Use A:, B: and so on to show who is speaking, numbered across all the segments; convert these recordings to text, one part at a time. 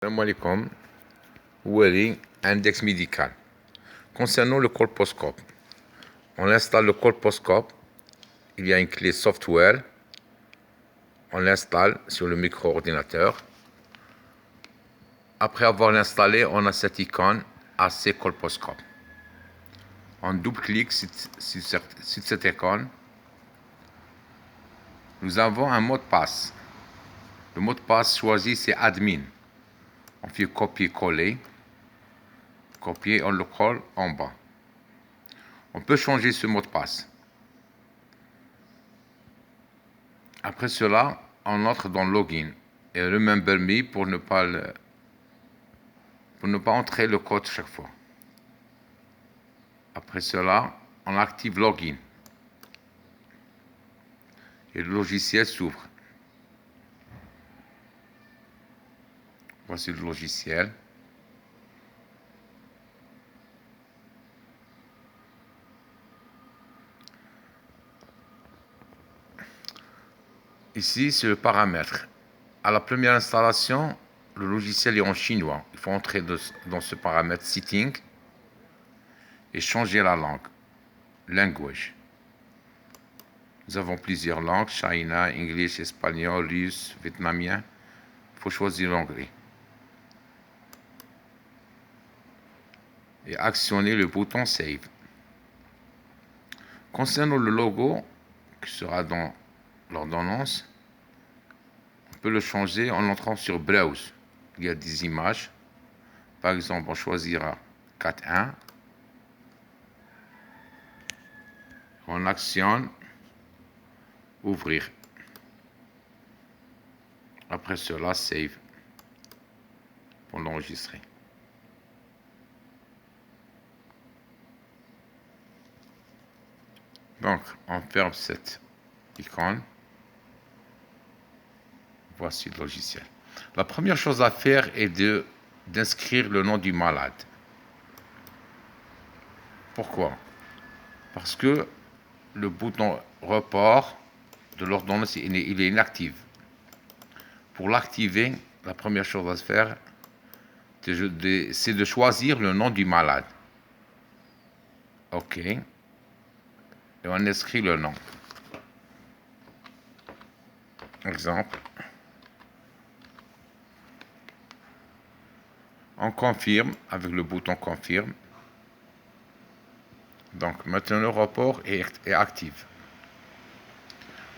A: Salam alaikum. Wary, index médical. Concernant le colposcope, on installe le colposcope. Il y a une clé software. On l'installe sur le micro-ordinateur. Après avoir l'installé, on a cette icône AC colposcope. On double-clique sur cette icône. Nous avons un mot de passe. Le mot de passe choisi, c'est admin. On fait copier-coller. Copier, on le colle en bas. On peut changer ce mot de passe. Après cela, on entre dans Login et Remember Me pour ne pas entrer le code chaque fois. Après cela, on active Login et le logiciel s'ouvre. Voici le logiciel. Ici, c'est le paramètre. À la première installation, le logiciel est en chinois. Il faut entrer dans ce paramètre Setting et changer la langue. Language. Nous avons plusieurs langues, China, English, espagnol, russe, vietnamien. Il faut choisir l'anglais. Et actionner le bouton Save. Concernant le logo, qui sera dans l'ordonnance, on peut le changer en entrant sur Browse. Il y a des images. Par exemple, on choisira 4.1. On actionne Ouvrir. Après cela, Save pour l'enregistrer. Donc, on ferme cette icône. Voici le logiciel. La première chose à faire est d'inscrire le nom du malade. Pourquoi? Parce que le bouton report de l'ordonnance, il est inactif. Pour l'activer, la première chose à faire, c'est de choisir le nom du malade. OK. Et on inscrit le nom. Exemple. On confirme avec le bouton confirme. Donc maintenant le report est actif.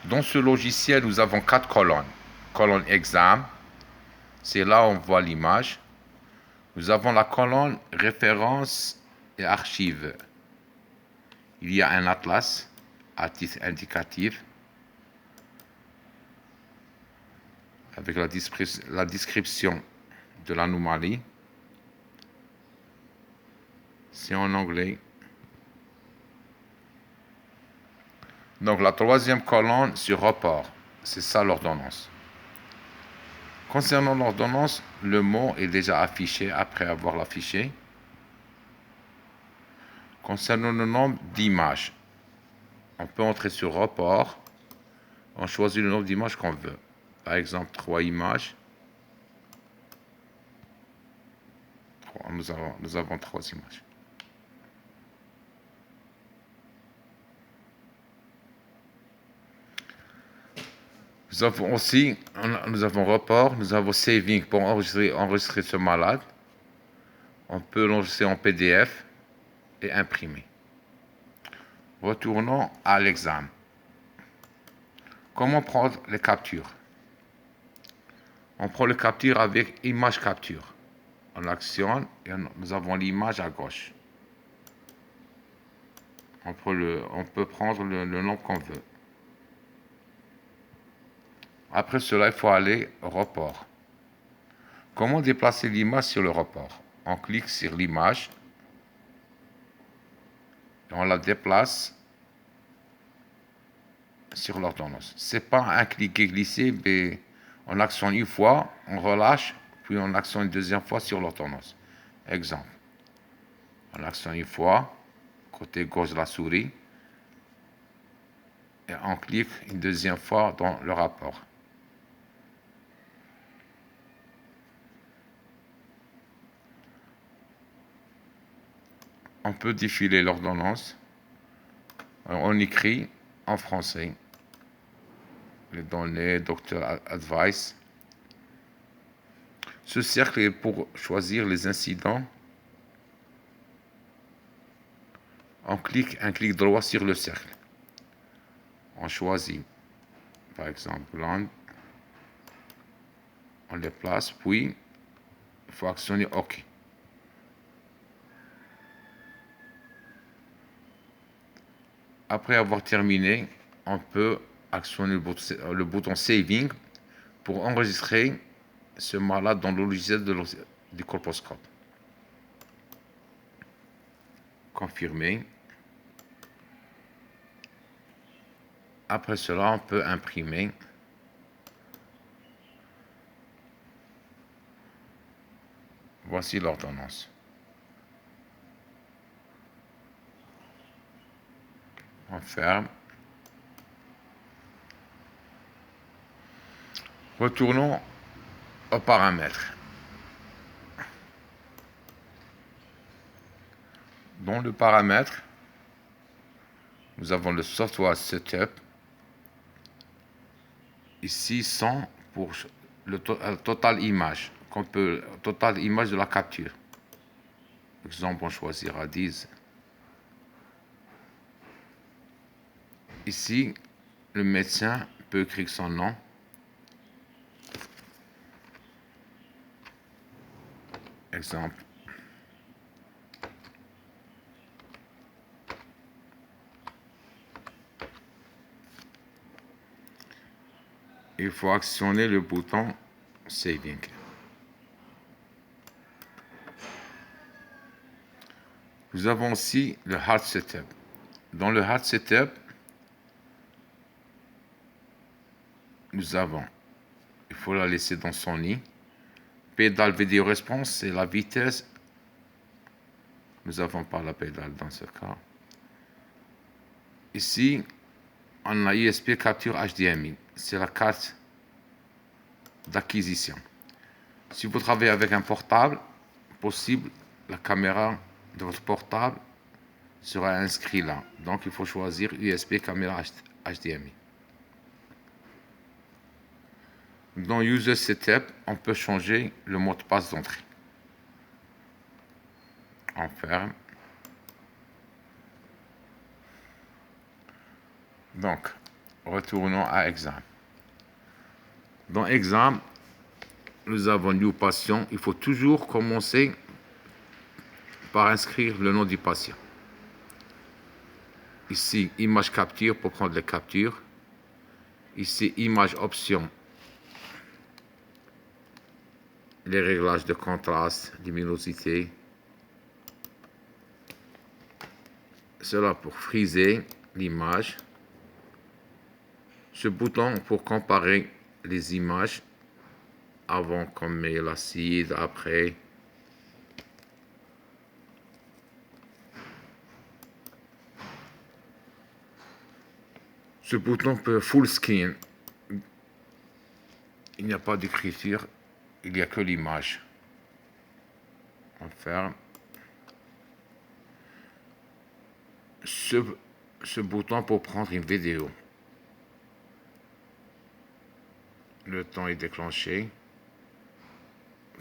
A: Dans ce logiciel, nous avons 4 colonnes. Colonne exam, c'est là où on voit l'image. Nous avons la colonne référence et archives. Il y a un atlas à titre indicatif avec la description de l'anomalie. C'est en anglais. Donc la troisième colonne sur report, c'est ça l'ordonnance. Concernant l'ordonnance, le mot est déjà affiché après avoir l'affiché. Concernant le nombre d'images, on peut entrer sur report, on choisit le nombre d'images qu'on veut. Par exemple, 3 images. Nous avons 3 images. Nous avons report, nous avons saving pour enregistrer ce malade. On peut l'enregistrer en PDF et imprimer. Retournons à l'examen. Comment prendre les captures? On prend les captures avec image capture. On actionne et nous avons l'image à gauche. On peut prendre le nom qu'on veut. Après cela, il faut aller au report. Comment déplacer l'image sur le report? On clique sur l'image et on la déplace sur l'ordonnance. Ce n'est pas un cliquer glisser, mais on actionne une fois, on relâche, puis on actionne une deuxième fois sur l'ordonnance. Exemple. On actionne une fois, côté gauche de la souris, et on clique une deuxième fois dans le rapport. on peut défiler l'ordonnance. On écrit en français les données, docteur advice. Ce cercle est pour choisir les incidents. On clique un clic droit sur le cercle. On choisit, par exemple, langue. On les place, puis il faut actionner OK. Après avoir terminé, on peut actionner le bouton Saving pour enregistrer ce malade dans le logiciel du colposcope. Confirmer. Après cela, on peut imprimer. Voici l'ordonnance. On ferme. Retournons aux paramètres. Dans le paramètre, nous avons le software setup. Ici, 100 pour le total image, total image de la capture. Par exemple, on choisira 10. Ici, le médecin peut écrire son nom. Exemple. Il faut actionner le bouton Saving. Nous avons aussi le Hard Setup. Dans le Hard Setup, nous avons, il faut la laisser dans son nid. Pédale vidéo response, c'est la vitesse. Nous n'avons pas la pédale dans ce cas. Ici, on a USB capture HDMI. C'est la carte d'acquisition. Si vous travaillez avec un portable, possible, la caméra de votre portable sera inscrite là. Donc, il faut choisir USB caméra HDMI. Dans User Setup, on peut changer le mot de passe d'entrée. On ferme. Donc, retournons à Exam. Dans Exam, nous avons New Patient. Il faut toujours commencer par inscrire le nom du patient. Ici, image capture pour prendre les captures. Ici, image option. Les réglages de contraste, luminosité. Cela pour friser l'image. Ce bouton pour comparer les images avant qu'on met l'acide, après. Ce bouton peut full screen. Il n'y a pas d'écriture, il n'y a que l'image. On ferme. Ce bouton pour prendre une vidéo. Le temps est déclenché.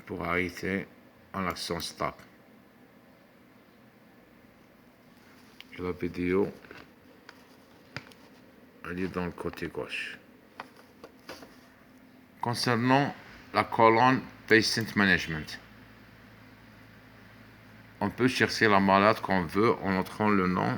A: Pour arrêter en action stop. Et la vidéo, elle est dans le côté gauche. Concernant la colonne Patient Management, on peut chercher la malade qu'on veut en entrant le nom